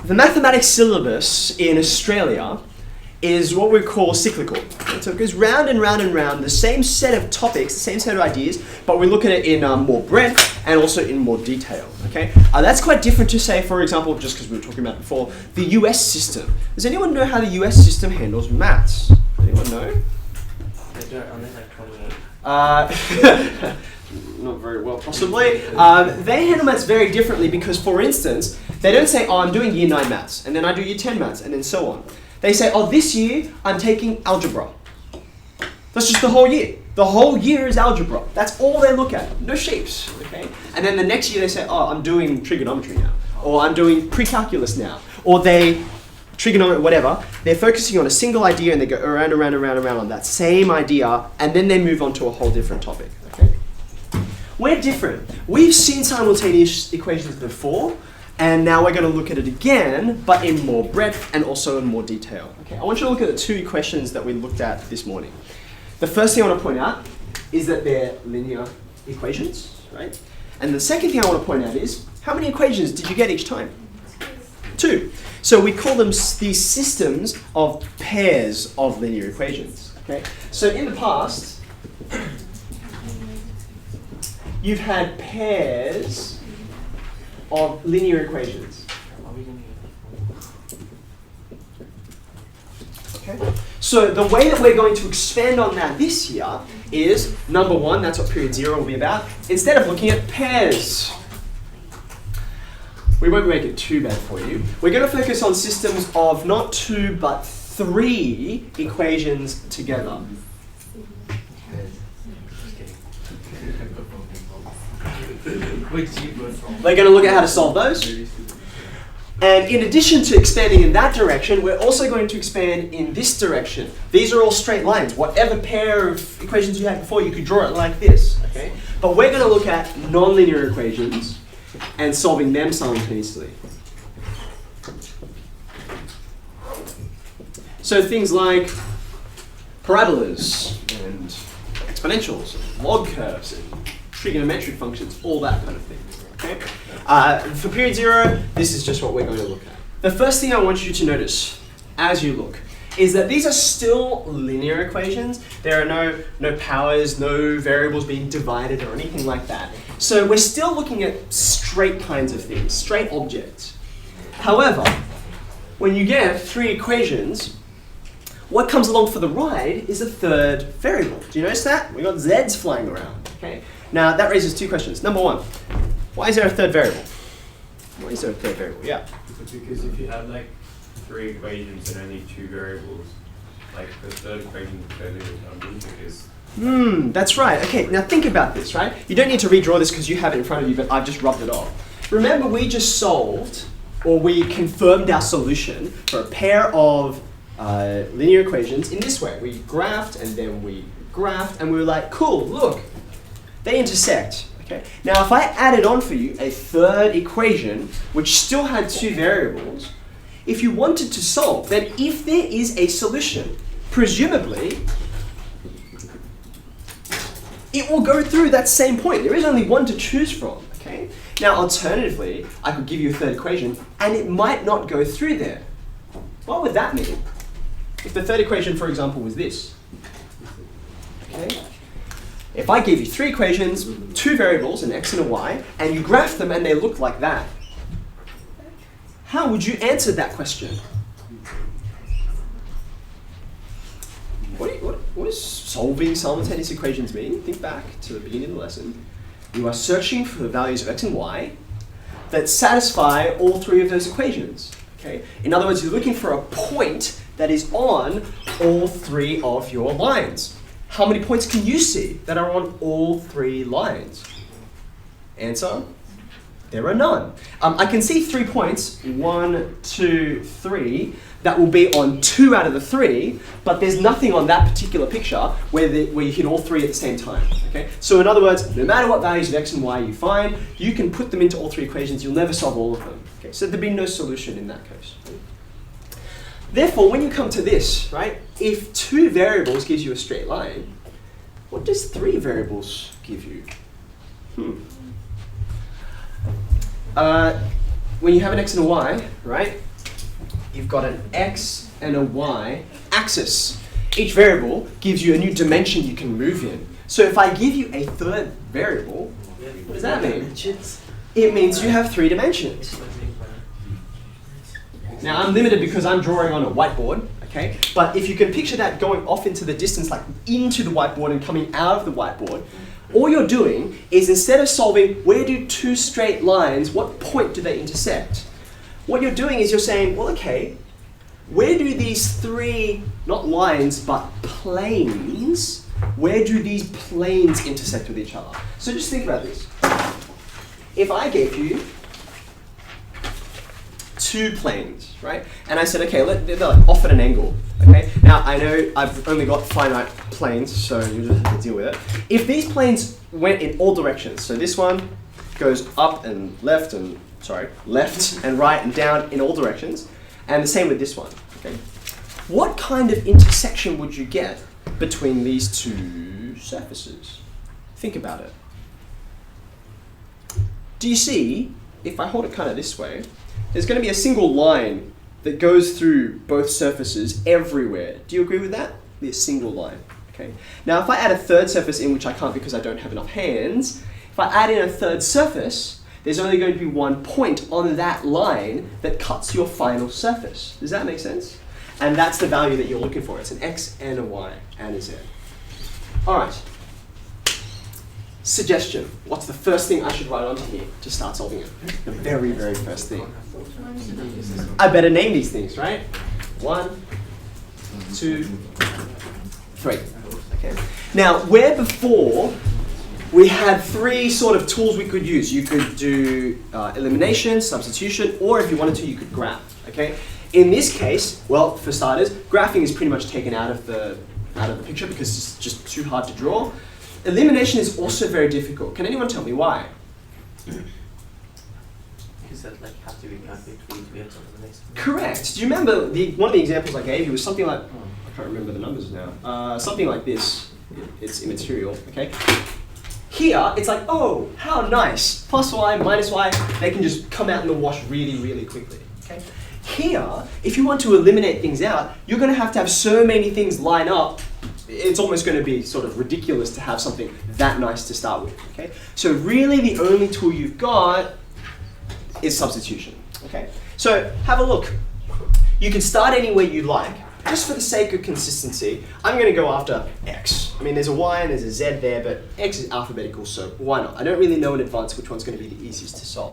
The mathematics syllabus in Australia is what we call cyclical. And so it goes round and round and round, the same set of topics, the same set of ideas, but we look at it in more breadth and also in more detail. Okay, that's quite different to say, for example, just because we were talking about before, the US system. Does anyone know how the US system handles maths? Anyone know? I don't, unless I comment. Not very well, possibly. They handle maths very differently because, for instance, they don't say, oh, I'm doing year 9 maths, and then I do year 10 maths, and then so on. They say, oh, this year I'm taking algebra. That's just the whole year. The whole year is algebra. That's all they look at. No shapes, okay? And then the next year they say, oh, I'm doing trigonometry now, or I'm doing pre-calculus now, or trigonometry, whatever. They're focusing on a single idea and they go around, around, around, around on that same idea, and then they move on to a whole different topic, okay? We're different. We've seen simultaneous equations before, and now we're going to look at it again, but in more breadth and also in more detail. Okay, I want you to look at the 2 equations that we looked at this morning. The first thing I want to point out is that they're linear equations, right? And the second thing I want to point out is, how many equations did you get each time? 2. So we call them these systems of pairs of linear equations. Okay. So in the past, you've had pairs of linear equations. Okay. So the way that we're going to expand on that this year is, number 1, that's what period 0 will be about, instead of looking at pairs. We won't make it too bad for you. We're going to focus on systems of not 2 but 3 equations together. We're going to look at how to solve those. And in addition to expanding in that direction, we're also going to expand in this direction. These are all straight lines. Whatever pair of equations you had before, you could draw it like this. Okay? But we're going to look at nonlinear equations and solving them simultaneously. So things like parabolas and exponentials, and log curves, and trigonometric functions, all that kind of thing. Okay? For period 0, this is just what we're going to look at. The first thing I want you to notice as you look is that these are still linear equations. There are no powers, no variables being divided or anything like that. So we're still looking at straight kinds of things, straight objects. However, when you get 3 equations, what comes along for the ride is a third variable. Do you notice that? We've got z's flying around. Okay? Now that raises 2 questions. Number 1, why is there a third variable? Why is there a third variable? Yeah. Because if you have like 3 equations and only 2 variables, like the third equation is fairly redundant because... That's right. Okay, now think about this, right? You don't need to redraw this because you have it in front of you, but I've just rubbed it off. Remember, we just solved, or we confirmed our solution for a pair of linear equations in this way. We graphed, and then we graphed, and we were like, cool, look, they intersect. Okay. Now, if I added on for you a third equation, which still had 2 variables, if you wanted to solve, then if there is a solution, presumably, it will go through that same point. There is only one to choose from. Okay. Now, alternatively, I could give you a third equation, and it might not go through there. What would that mean? If the third equation, for example, was this. Okay. If I gave you 3 equations, 2 variables, an x and a y, and you graph them and they look like that, how would you answer that question? What does solving simultaneous equations mean? Think back to the beginning of the lesson. You are searching for the values of x and y that satisfy all 3 of those equations. Okay? In other words, you're looking for a point that is on all 3 of your lines. How many points can you see that are on all 3 lines? Answer, there are none. I can see 3 points, 1, 2, 3, that will be on 2 out of the 3, but there's nothing on that particular picture where you hit all 3 at the same time. Okay? So in other words, no matter what values of x and y you find, you can put them into all 3 equations, you'll never solve all of them. Okay? So there'd be no solution in that case. Therefore, when you come to this, right, if 2 variables gives you a straight line, what does 3 variables give you? When you have an x and a y, right, you've got an x and a y axis. Each variable gives you a new dimension you can move in. So if I give you a third variable, what does that mean? It means you have 3 dimensions. Now I'm limited because I'm drawing on a whiteboard, okay? But if you can picture that going off into the distance, like into the whiteboard and coming out of the whiteboard, all you're doing is instead of solving where do 2 straight lines, what point do they intersect? What you're doing is you're saying, well, okay, where do these 3, not lines, but planes, where do these planes intersect with each other? So just think about this. If I gave you 2 planes, right? And I said, okay, they're like off at an angle, okay? Now, I know I've only got finite planes, so you just have to deal with it. If these planes went in all directions, so this one goes up and left and, left and right and down in all directions, and the same with this one, okay? What kind of intersection would you get between these 2 surfaces? Think about it. Do you see, if I hold it kind of this way, there's going to be a single line that goes through both surfaces everywhere. Do you agree with that? Be a single line. Okay. Now, if I add a third surface in, which I can't because I don't have enough hands, if I add in a third surface, there's only going to be 1 point on that line that cuts your final surface. Does that make sense? And that's the value that you're looking for. It's an x and a y and a z. All right. Suggestion. What's the first thing I should write onto here to start solving it? The very, very first thing. I better name these things, right? 1, 2, 3. Okay. Now, where before we had 3 sort of tools we could use. You could do elimination, substitution, or if you wanted to, you could graph. Okay. In this case, well, for starters, graphing is pretty much taken out of the picture because it's just too hard to draw. Elimination is also very difficult. Can anyone tell me why? Because that like have to be perfect for you to be able to eliminate. Correct. Do you remember one of the examples I gave you was something like, I can't remember the numbers now, something like this. It's immaterial, okay? Here, it's like, oh, how nice. Plus y, minus y, they can just come out in the wash really, really quickly, okay? Here, if you want to eliminate things out, you're going to have so many things line up. It's almost going to be sort of ridiculous to have something that nice to start with, okay? So really the only tool you've got is substitution, okay? So have a look. You can start anywhere you like. Just for the sake of consistency, I'm going to go after x. I mean, there's a y and there's a z there, but x is alphabetical, so why not? I don't really know in advance which one's going to be the easiest to solve.